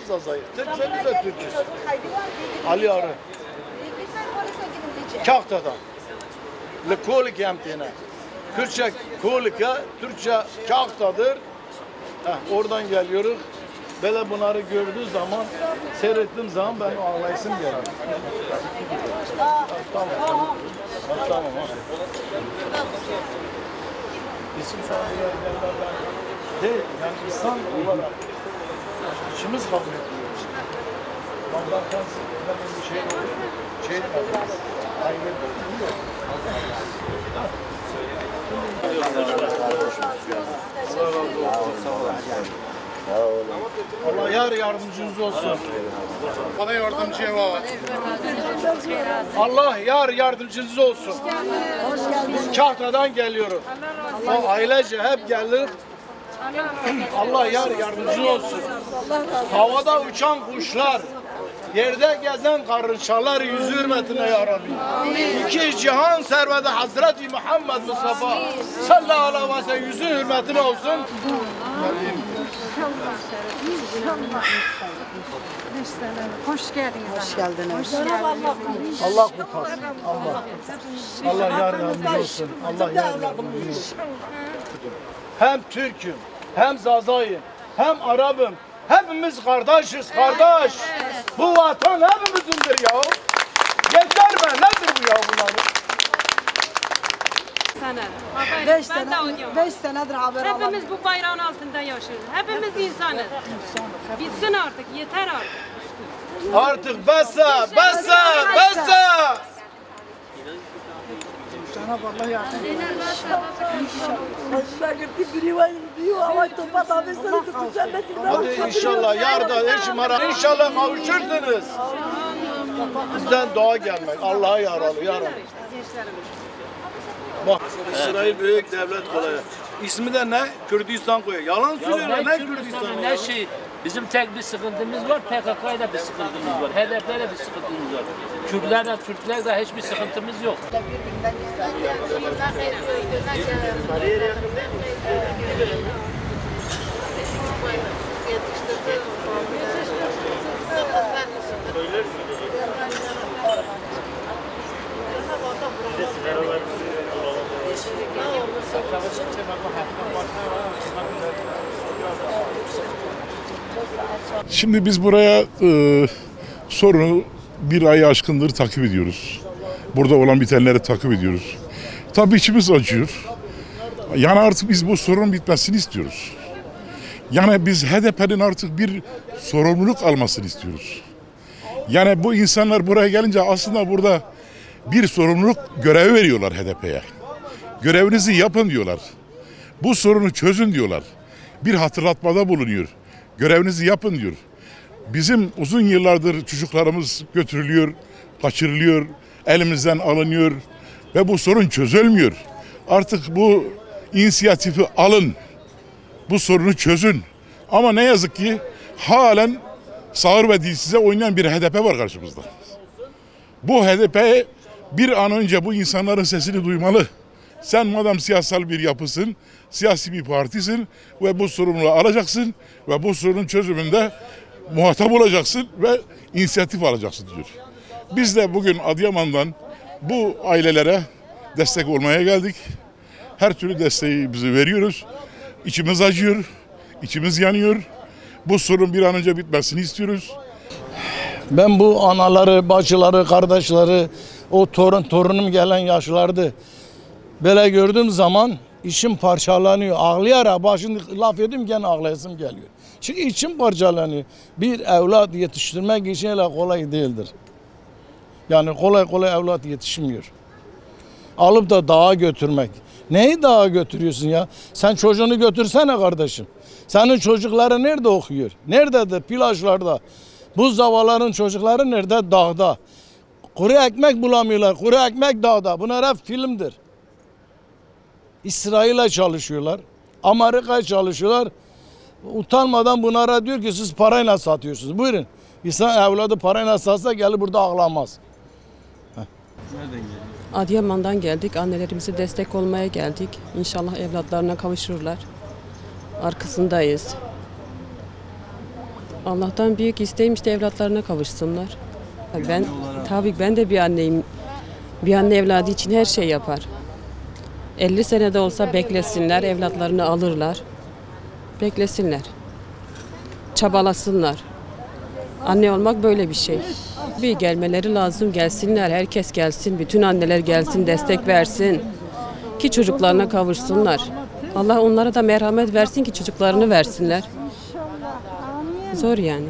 Zazayı. Türkçe bize Türkçe. Ali Arı. Kahtada. Lekolik yemtine. Kürtçe kolika, Türkçe kahtadır. Oradan geliyoruz. Böyle bunları gördüğü zaman, seyrettiğim zaman ben ağlayasım gelir. Tamam. Tamam. İsim sahibi değil, yani insan olarak işimiz kabul etmiyoruz. Allah'tan bir şey oluyor, Allah yar yardımcınız olsun. Bana yardımcı var. Allah yar yardımcınız olsun. Biz Kahta'dan geliyoruz. O ailece hep gelir. Allah yar yardımcınız olsun. Havada uçan kuşlar, yerde gezen karıncalar yüzü hürmetine ya Rabbi. İki cihan serveti Hazreti Muhammed Mustafa sallallahu aleyhi ve sellem yüzü hürmetine olsun. Hoş geldiniz. Hoş geldiniz. Allah kurtarsın. Allah yar yardımcı olsun. Allah yar yardımcı olsun. Hem Türk'üm, hem Zazay'ım, hem Arap'ım. Hepimiz kardeşiz, kardeş. Bu vatan hepimizindir ya. Yeter be, nedir bu ya bunların? Beş senedir haber alalım. Hepimiz bu bayrağın altında yaşıyoruz. Hepimiz insanız. Bitsin artık, yeter artık. Artık basa. Cenab-ı Allah yardım etsin. Hadi inşallah yardan inşallah kavuşursunuz. Bizden dua gelmek. Allah'a yaralı, yaralı. Bak İsrail büyük devlet kolayı. İsmi de ne? Kürdistan koyuyor. Yalan söylüyorlar. Ne Kürdistan? Ne şey? Bizim tek bir sıkıntımız var, PKK'yla bir sıkıntımız var, HDP'yle bir sıkıntımız var. Kürtlerle, Türklerle hiçbir sıkıntımız yok. Şimdi biz buraya sorunu bir ay aşkındır takip ediyoruz. Burada olan bitenleri takip ediyoruz. Tabii içimiz acıyor. Yani artık biz bu sorunun bitmesini istiyoruz. Yani biz HDP'nin artık bir sorumluluk almasını istiyoruz. Yani bu insanlar buraya gelince aslında burada bir sorumluluk görevi veriyorlar HDP'ye. Görevinizi yapın diyorlar. Bu sorunu çözün diyorlar. Bir hatırlatmada bulunuyor. Görevinizi yapın diyor. Bizim uzun yıllardır çocuklarımız götürülüyor, kaçırılıyor, elimizden alınıyor ve bu sorun çözülmüyor. Artık bu inisiyatifi alın, bu sorunu çözün. Ama ne yazık ki halen sağır ve dilsize oynayan bir HDP var karşımızda. Bu HDP bir an önce bu insanların sesini duymalı. Sen madem siyasal bir yapısın, siyasi bir partisin ve bu sorumluluğu alacaksın ve bu sorunun çözümünde muhatap olacaksın ve inisiyatif alacaksın diyor. Biz de bugün Adıyaman'dan bu ailelere destek olmaya geldik. Her türlü desteği bizi veriyoruz. İçimiz acıyor, içimiz yanıyor. Bu sorun bir an önce bitmesini istiyoruz. Ben bu anaları, bacıları, kardeşleri, o torunum gelen yaşlardı. Böyle gördüğüm zaman içim parçalanıyor. Ağlayarak başını laf edeyim gene ağlayasım geliyor. Çünkü içim parçalanıyor. Bir evlat yetiştirmek için öyle kolay değildir. Yani kolay kolay evlat yetişmiyor. Alıp da dağa götürmek. Neyi dağa götürüyorsun ya? Sen çocuğunu götürsene kardeşim. Senin çocukları nerede okuyor? Nerededir? Plajlarda. Bu zavalların çocukları nerede? Dağda. Kuru ekmek bulamıyorlar. Kuru ekmek dağda. Bunlar hep filmdir. İsrail'e çalışıyorlar. Amerika'ya çalışıyorlar. Utanmadan bunlara diyor ki siz parayla satıyorsunuz. Buyurun. İnsan evladı parayla satsa gelir burada ağlamaz. Adıyaman'dan geldik. Annelerimize destek olmaya geldik. İnşallah evlatlarına kavuşurlar. Arkasındayız. Allah'tan büyük isteğim işte evlatlarına kavuşsunlar. Tabii ben de bir anneyim. Bir anne evladı için her şey yapar. 50 senede olsa beklesinler, evlatlarını alırlar. Beklesinler. Çabalasınlar. Anne olmak böyle bir şey. Bir gelmeleri lazım, gelsinler, herkes gelsin, bütün anneler gelsin, destek versin. Ki çocuklarına kavuşsunlar. Allah onlara da merhamet versin ki çocuklarını versinler. Zor yani.